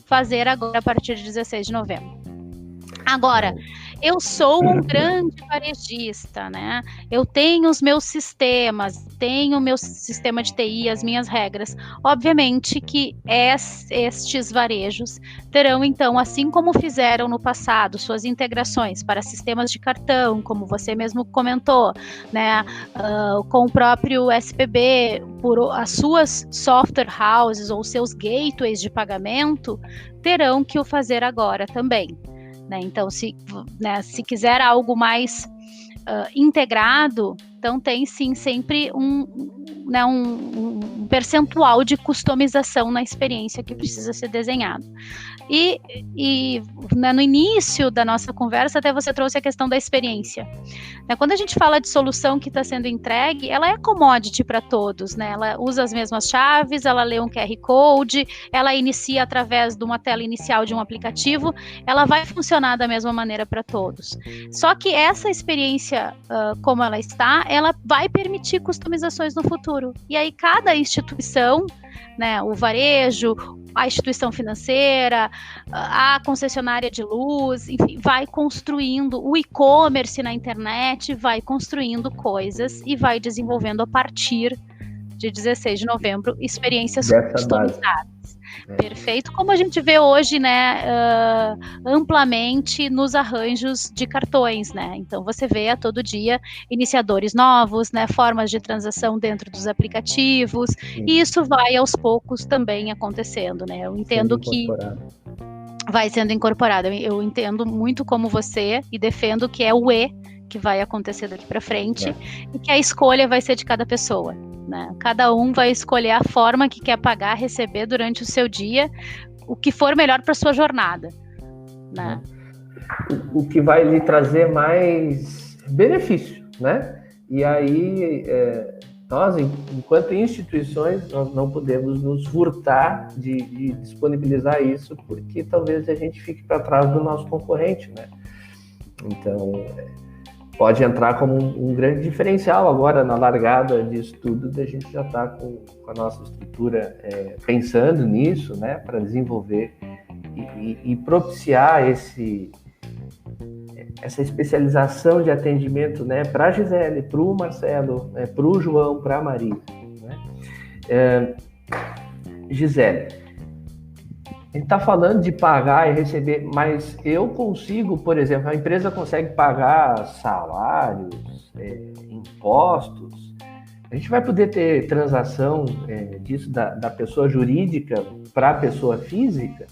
S2: fazer agora a partir de 16 de novembro. Agora, eu sou um grande varejista, né? Eu tenho os meus sistemas, tenho o meu sistema de TI, as minhas regras. Obviamente que estes varejos terão, então, assim como fizeram no passado, suas integrações para sistemas de cartão, como você mesmo comentou, né? Com o próprio SPB, por as suas software houses ou seus gateways de pagamento, terão que o fazer agora também. Né? Então, se quiser algo mais integrado, então tem sim sempre um percentual de customização na experiência que precisa ser desenhado. E né, no início da nossa conversa, até você trouxe a questão da experiência. Né, quando a gente fala de solução que está sendo entregue, ela é commodity para todos, né? Ela usa as mesmas chaves, ela lê um QR Code, ela inicia através de uma tela inicial de um aplicativo, ela vai funcionar da mesma maneira para todos. Só que essa experiência, como ela está, ela vai permitir customizações no futuro. E aí cada instituição, né, o varejo, a instituição financeira, a concessionária de luz, enfim, vai construindo o e-commerce na internet, vai construindo coisas e vai desenvolvendo a partir de 16 de novembro experiências customizadas. Perfeito, como a gente vê hoje, né, amplamente nos arranjos de cartões, né? Então você vê a todo dia iniciadores novos, né, formas de transação dentro dos aplicativos, e isso vai aos poucos também acontecendo, né? Eu entendo que vai sendo incorporado. Eu entendo muito como você e defendo que é o que vai acontecer daqui para frente e que a escolha vai ser de cada pessoa. Né? Cada um vai escolher a forma que quer pagar, receber durante o seu dia, o que for melhor para sua jornada. Né?
S1: O que vai lhe trazer mais benefício, né? E aí, nós, enquanto instituições, nós não podemos nos furtar de disponibilizar isso, porque talvez a gente fique para trás do nosso concorrente, né? Então, pode entrar como um grande diferencial agora na largada disso tudo, da gente já estar com a nossa estrutura pensando nisso, né, para desenvolver e propiciar essa especialização de atendimento, né, para a Gisele, para o Marcelo, para o João, para a Maria. Né? Gisele, a gente está falando de pagar e receber, mas eu consigo, por exemplo, a empresa consegue pagar salários, impostos. A gente vai poder ter transação disso da pessoa jurídica para a pessoa física?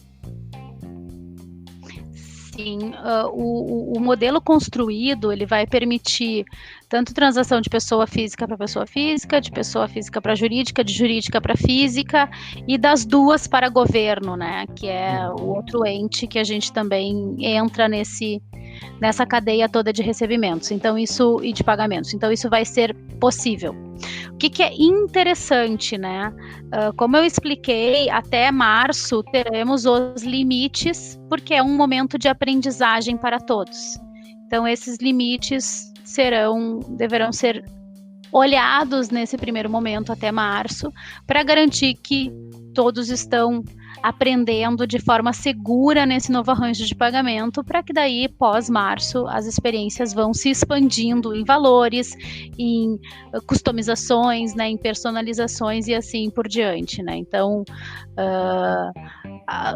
S2: Sim, o modelo construído, ele vai permitir tanto transação de pessoa física para pessoa física, de pessoa física para jurídica, de jurídica para física, e das duas para governo, né, que é o outro ente que a gente também entra nessa cadeia toda de recebimentos, então isso, e de pagamentos, então isso vai ser possível. O que é interessante, né? Como eu expliquei, até março teremos os limites, porque é um momento de aprendizagem para todos. Então, esses limites deverão ser olhados nesse primeiro momento até março, para garantir que todos estão aprendendo de forma segura nesse novo arranjo de pagamento, para que daí, pós-março, as experiências vão se expandindo em valores, em customizações, né, em personalizações e assim por diante, né? Então,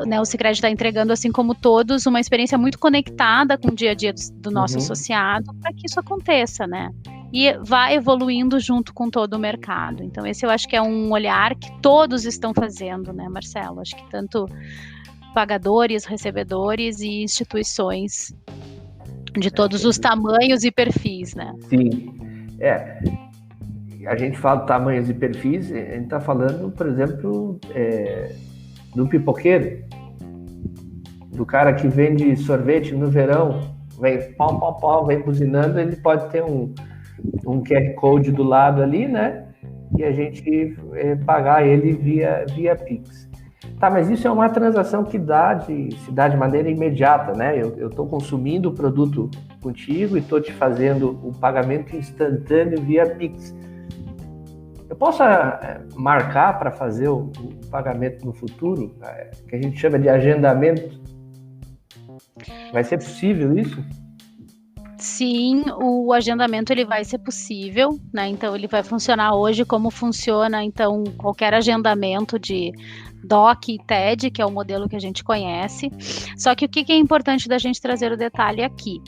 S2: né, o Sicredi está entregando, assim como todos, uma experiência muito conectada com o dia a dia do nosso associado, para que isso aconteça, né? E vai evoluindo junto com todo o mercado. Então, esse eu acho que é um olhar que todos estão fazendo, né, Marcelo? Acho que tanto pagadores, recebedores e instituições de todos os tamanhos e perfis, né?
S1: Sim. A gente fala de tamanhos e perfis, a gente está falando, por exemplo, do pipoqueiro, do cara que vende sorvete no verão, vem pau, vem buzinando, ele pode ter um QR Code do lado ali, né? E a gente pagar ele via Pix. Tá, mas isso é uma transação que se dá de maneira imediata, né? Eu estou consumindo o produto contigo e estou te fazendo o pagamento instantâneo via Pix. Eu posso marcar para fazer o pagamento no futuro, que a gente chama de agendamento? Vai ser possível isso?
S2: sim, o agendamento ele vai ser possível, né? Então ele vai funcionar hoje como funciona, então, qualquer agendamento de DOC e TED, que é o modelo que a gente conhece. Só que o que é importante da gente trazer o detalhe aqui?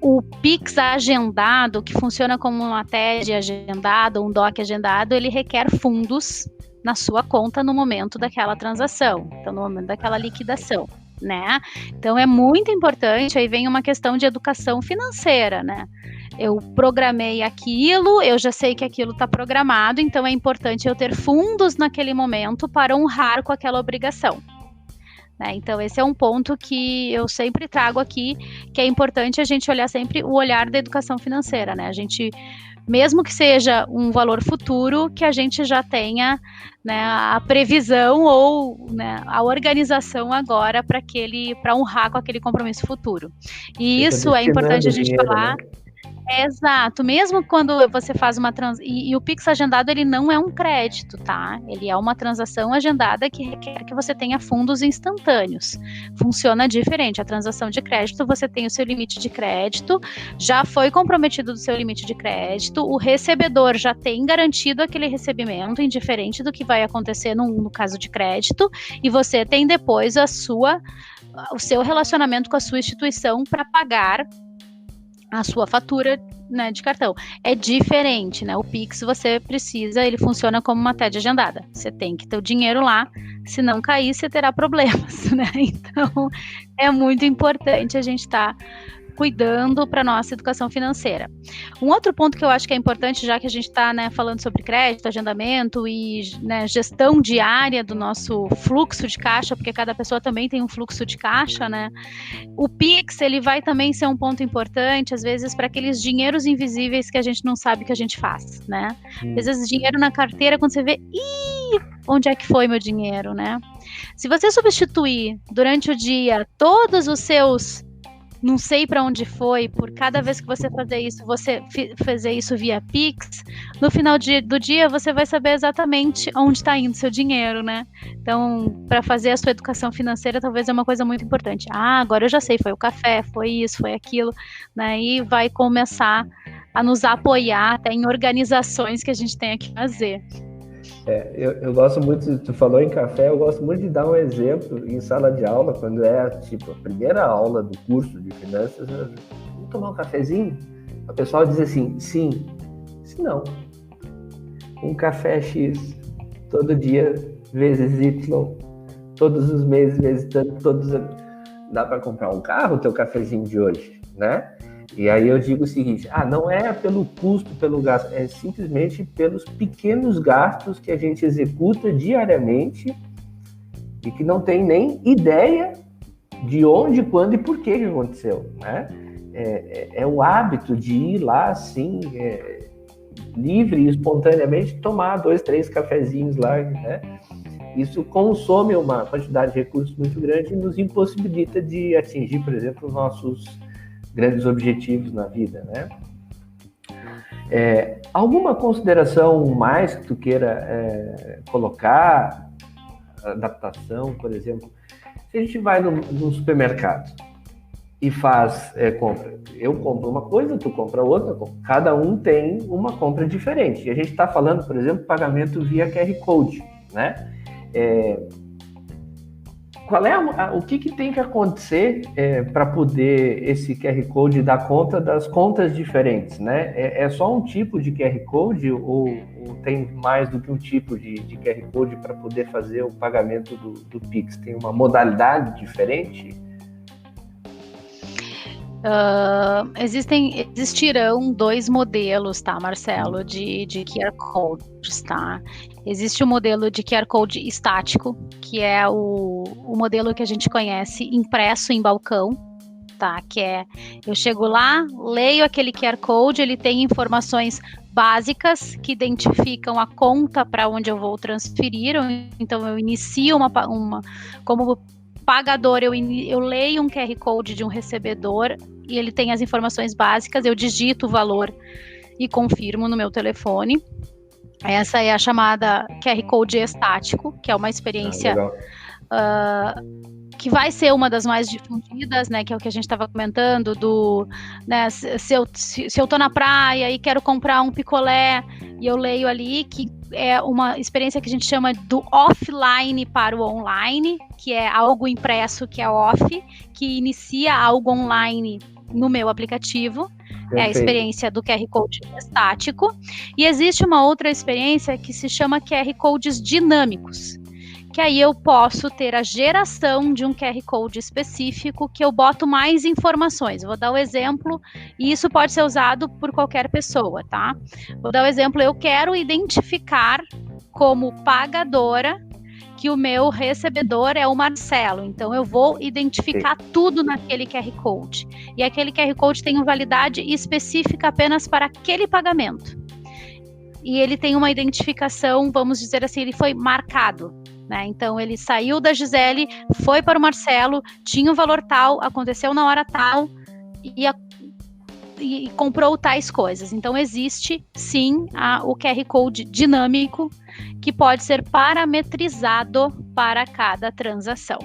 S2: O Pix agendado, que funciona como uma TED agendada, um DOC agendado, ele requer fundos na sua conta no momento daquela transação, então no momento daquela liquidação, né? Então é muito importante, aí vem uma questão de educação financeira, né? Eu programei aquilo, eu já sei que aquilo está programado, então é importante eu ter fundos naquele momento para honrar com aquela obrigação. Né? Então esse é um ponto que eu sempre trago aqui, que é importante a gente olhar sempre o olhar da educação financeira, né? A gente, mesmo que seja um valor futuro, que a gente já tenha, né, a previsão ou, né, a organização agora para honrar com aquele compromisso futuro. E isso é importante a gente falar. Né? Exato, mesmo quando você faz uma e o Pix agendado, ele não é um crédito, tá? Ele é uma transação agendada que requer que você tenha fundos instantâneos. Funciona diferente. A transação de crédito, você tem o seu limite de crédito, já foi comprometido do seu limite de crédito, o recebedor já tem garantido aquele recebimento, indiferente do que vai acontecer no caso de crédito, e você tem depois o seu relacionamento com a sua instituição para pagar a sua fatura, né, de cartão. É diferente, né? O Pix você precisa, ele funciona como uma TED agendada. Você tem que ter o dinheiro lá, se não cair, você terá problemas, né? Então, é muito importante a gente estar cuidando para a nossa educação financeira. Um outro ponto que eu acho que é importante, já que a gente está, né, falando sobre crédito, agendamento e, né, gestão diária do nosso fluxo de caixa, porque cada pessoa também tem um fluxo de caixa, né? O Pix, ele vai também ser um ponto importante, às vezes, para aqueles dinheiros invisíveis que a gente não sabe que a gente faz, né? Às vezes, dinheiro na carteira, quando você vê, onde é que foi meu dinheiro, né? Se você substituir durante o dia todos os seus não sei para onde foi, por cada vez que você fazer isso via Pix, no final do dia você vai saber exatamente onde está indo seu dinheiro, né? Então, para fazer a sua educação financeira, talvez é uma coisa muito importante. Agora eu já sei, foi o café, foi isso, foi aquilo, né? E vai começar a nos apoiar até em organizações que a gente tem que fazer.
S1: Eu gosto muito, tu falou em café, eu gosto muito de dar um exemplo em sala de aula, quando é tipo a primeira aula do curso de finanças, vamos tomar um cafezinho? O pessoal diz assim, sim, se não, um café X, todo dia, vezes Y, todos os meses, vezes tanto, dá para comprar um carro, o teu cafezinho de hoje, né? E aí eu digo o seguinte, não é pelo custo, pelo gasto, é simplesmente pelos pequenos gastos que a gente executa diariamente e que não tem nem ideia de onde, quando e por que aconteceu, né? É o hábito de ir lá, assim, livre e espontaneamente, tomar 2, 3 cafezinhos lá, né? Isso consome uma quantidade de recursos muito grande e nos impossibilita de atingir, por exemplo, os nossos grandes objetivos na vida, né? Alguma consideração mais que tu queira colocar? Adaptação, por exemplo. Se a gente vai no supermercado e faz compra, eu compro uma coisa, tu compra outra, cada um tem uma compra diferente. E a gente está falando, por exemplo, pagamento via QR Code, né? Qual é o que tem que acontecer para poder esse QR Code dar conta das contas diferentes, né? É só um tipo de QR Code ou tem mais do que um tipo de QR Code para poder fazer o pagamento do Pix? Tem uma modalidade diferente?
S2: Existirão 2 modelos, tá, Marcelo, de QR Codes, tá? Existe o modelo de QR Code estático, que é o modelo que a gente conhece impresso em balcão, tá? Que eu chego lá, leio aquele QR Code, ele tem informações básicas que identificam a conta para onde eu vou transferir, então eu inicio como pagador, eu leio um QR Code de um recebedor e ele tem as informações básicas, eu digito o valor e confirmo no meu telefone. Essa é a chamada QR Code estático, que é uma experiência que vai ser uma das mais difundidas, né, que é o que a gente estava comentando, né, se eu tô na praia e quero comprar um picolé, e eu leio ali que é uma experiência que a gente chama do offline para o online, que é algo impresso que é off, que inicia algo online no meu aplicativo. Perfeito. É a experiência do QR Code estático. E existe uma outra experiência que se chama QR Codes dinâmicos, que aí eu posso ter a geração de um QR Code específico que eu boto mais informações. Vou dar o exemplo, e isso pode ser usado por qualquer pessoa, tá? Vou dar o exemplo, eu quero identificar como pagadora que o meu recebedor é o Marcelo, então eu vou identificar tudo naquele QR Code. E aquele QR Code tem uma validade específica apenas para aquele pagamento. E ele tem uma identificação, vamos dizer assim, ele foi marcado. Né? Então, ele saiu da Gisele, foi para o Marcelo, tinha um valor tal, aconteceu na hora tal e comprou tais coisas. Então, existe, sim, o QR Code dinâmico que pode ser parametrizado para cada transação.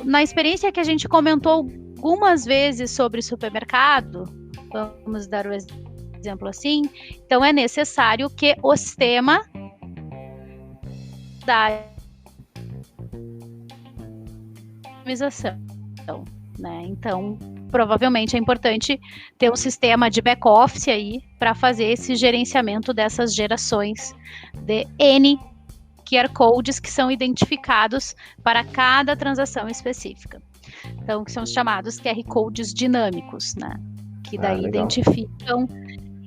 S2: Na experiência que a gente comentou algumas vezes sobre supermercado, vamos dar o exemplo assim, então é necessário que o sistema da otimização, né? Então, provavelmente é importante ter um sistema de back-office aí para fazer esse gerenciamento dessas gerações de N QR Codes que são identificados para cada transação específica. Então, que são os chamados QR Codes dinâmicos, né? Que daí identificam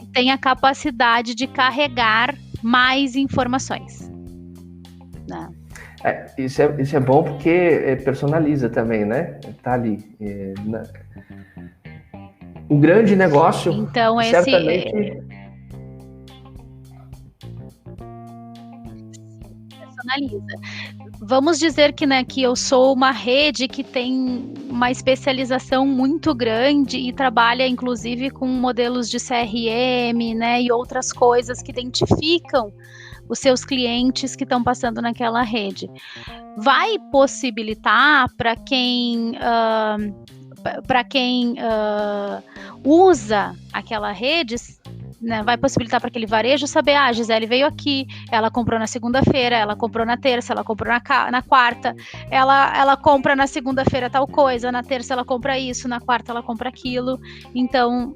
S2: e têm a capacidade de carregar mais informações. Né?
S1: Isso é bom porque personaliza também, né? Tá ali. O grande negócio,
S2: então,
S1: certamente...
S2: personaliza. Vamos dizer que, né, que eu sou uma rede que tem uma especialização muito grande e trabalha, inclusive, com modelos de CRM, né, e outras coisas que identificam os seus clientes que estão passando naquela rede. Vai possibilitar para quem usa aquela rede, né, vai possibilitar para aquele varejo saber, a Gisele veio aqui, ela comprou na segunda-feira, ela comprou na terça, ela comprou na quarta, ela compra na segunda-feira tal coisa, na terça ela compra isso, na quarta ela compra aquilo. Então,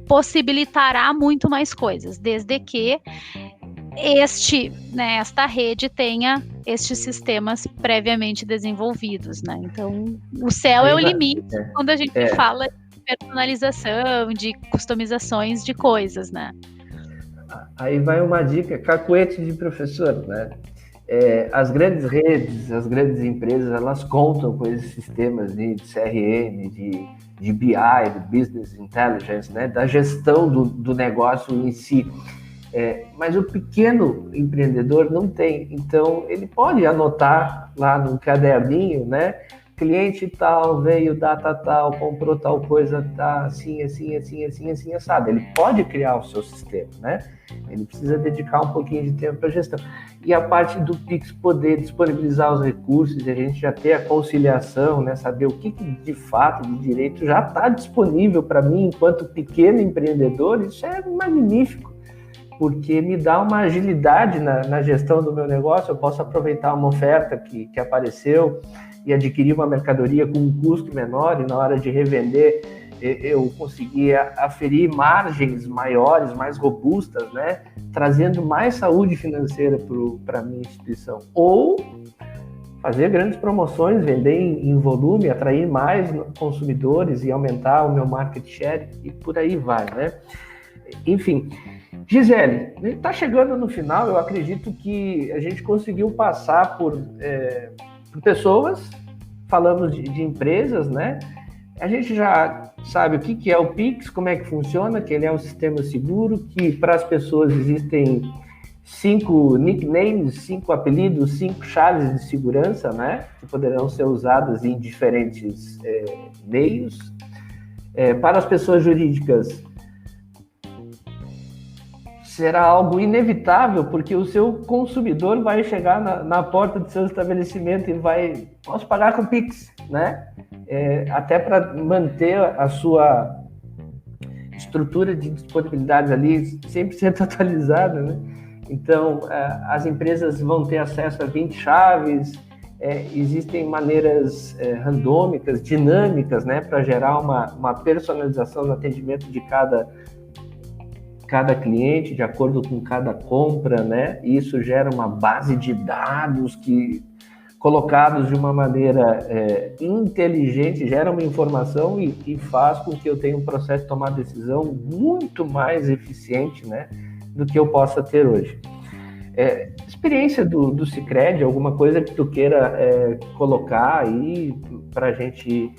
S2: possibilitará muito mais coisas, desde que esta rede tenha estes sistemas previamente desenvolvidos, né? Então, o céu é o limite quando a gente fala de personalização, de customizações de coisas, né?
S1: Aí vai uma dica, cacuete de professor, né? As grandes redes, as grandes empresas, elas contam com esses sistemas de CRM, de BI, de Business Intelligence, né? Da gestão do negócio em si. Mas o pequeno empreendedor não tem, então ele pode anotar lá no caderninho, né? Cliente tal, veio data tal, comprou tal coisa, tá assim, assado. Ele pode criar o seu sistema, né? Ele precisa dedicar um pouquinho de tempo para a gestão. E a parte do Pix poder disponibilizar os recursos, e a gente já ter a conciliação, né? Saber o que de fato, de direito, já está disponível para mim enquanto pequeno empreendedor, isso é magnífico. Porque me dá uma agilidade na gestão do meu negócio, eu posso aproveitar uma oferta que apareceu e adquirir uma mercadoria com um custo menor, e na hora de revender eu conseguia aferir margens maiores, mais robustas, né? Trazendo mais saúde financeira para a minha instituição. Ou fazer grandes promoções, vender em volume, atrair mais consumidores e aumentar o meu market share, e por aí vai, né? Enfim... Gisele, a gente está chegando no final, eu acredito que a gente conseguiu passar por pessoas, falamos de empresas, né? A gente já sabe o que é o Pix, como é que funciona, que ele é um sistema seguro, que para as pessoas existem 5 nicknames, 5 apelidos, 5 chaves de segurança, né? Que poderão ser usadas em diferentes meios. Para as pessoas jurídicas, será algo inevitável, porque o seu consumidor vai chegar na porta do seu estabelecimento e vai, posso pagar com Pix, né? Até para manter a sua estrutura de disponibilidade ali 100% atualizada, né? Então, as empresas vão ter acesso a 20 chaves, existem maneiras randômicas, dinâmicas, né, para gerar uma personalização no atendimento de cada cliente, de acordo com cada compra, né? E isso gera uma base de dados que, colocados de uma maneira inteligente, gera uma informação e faz com que eu tenha um processo de tomar decisão muito mais eficiente, né, do que eu possa ter hoje. Experiência do Sicredi, alguma coisa que tu queira colocar aí para a gente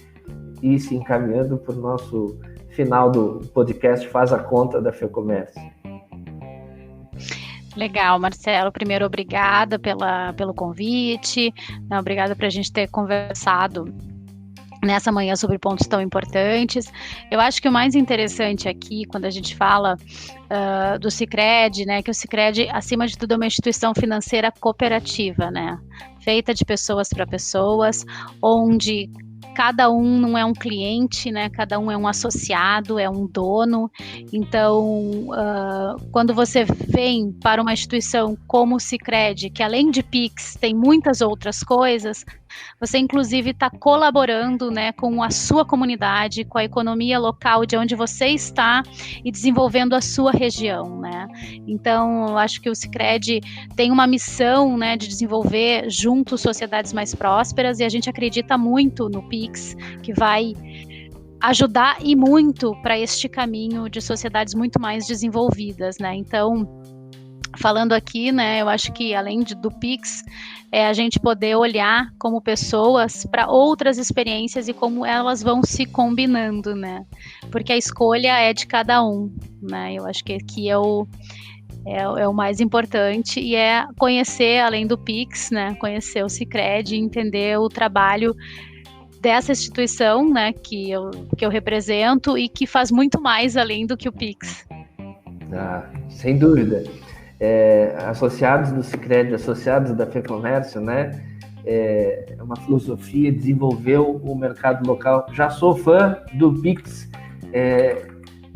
S1: ir se encaminhando para o nosso final do podcast Faz a Conta da FEComércio.
S2: Legal, Marcelo. Primeiro, obrigada pelo convite, né? Obrigada por a gente ter conversado nessa manhã sobre pontos tão importantes. Eu acho que o mais interessante aqui, quando a gente fala do Sicredi, né, que o Sicredi, acima de tudo, é uma instituição financeira cooperativa, né, feita de pessoas para pessoas, onde cada um não é um cliente, né? Cada um é um associado, é um dono. Então, quando você vem para uma instituição como o Sicredi, que além de Pix tem muitas outras coisas, você inclusive está colaborando, né, com a sua comunidade, com a economia local de onde você está e desenvolvendo a sua região, né? Então, eu acho que o Sicredi tem uma missão, né, de desenvolver juntos sociedades mais prósperas, e a gente acredita muito no Pix, que vai ajudar e muito para este caminho de sociedades muito mais desenvolvidas, né? Então, falando aqui, né, eu acho que além do Pix, a gente poder olhar como pessoas para outras experiências e como elas vão se combinando, né? Porque a escolha é de cada um, né? Eu acho que aqui é o mais importante, e é conhecer, além do Pix, né, conhecer o Sicredi, entender o trabalho dessa instituição, né, que eu represento e que faz muito mais além do que o Pix.
S1: Sem dúvida. Associados do Sicredi, associados da FEComércio, né, é uma filosofia, desenvolveu o mercado local. Já sou fã do Pix,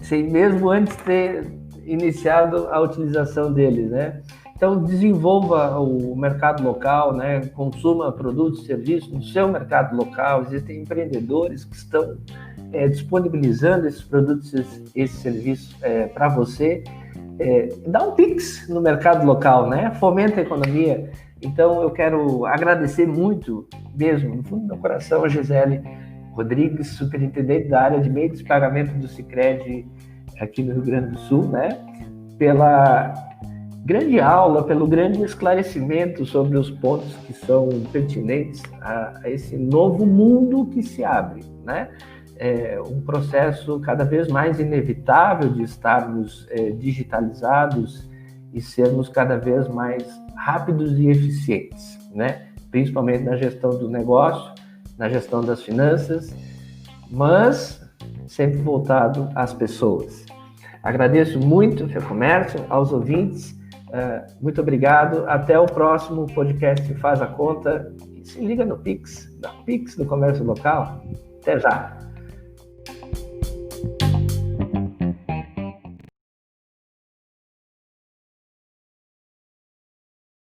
S1: sem mesmo antes ter iniciado a utilização dele, né? Então, desenvolva o mercado local, né? Consuma produtos e serviços no seu mercado local. Existem empreendedores que estão disponibilizando esses produtos, esses serviços para você. Dá um Pix no mercado local, né? Fomenta a economia. Então, eu quero agradecer muito, mesmo, no fundo do meu coração, a Gisele Rodrigues, superintendente da área de meios de pagamento do Sicredi aqui no Rio Grande do Sul, né? Pela grande aula, pelo grande esclarecimento sobre os pontos que são pertinentes a esse novo mundo que se abre, né? Um processo cada vez mais inevitável de estarmos digitalizados e sermos cada vez mais rápidos e eficientes, né? Principalmente na gestão do negócio, na gestão das finanças, mas sempre voltado às pessoas. Agradeço muito ao FEComércio, aos ouvintes, muito obrigado. Até o próximo podcast Faz a Conta. E se liga no Pix do comércio local. Até já!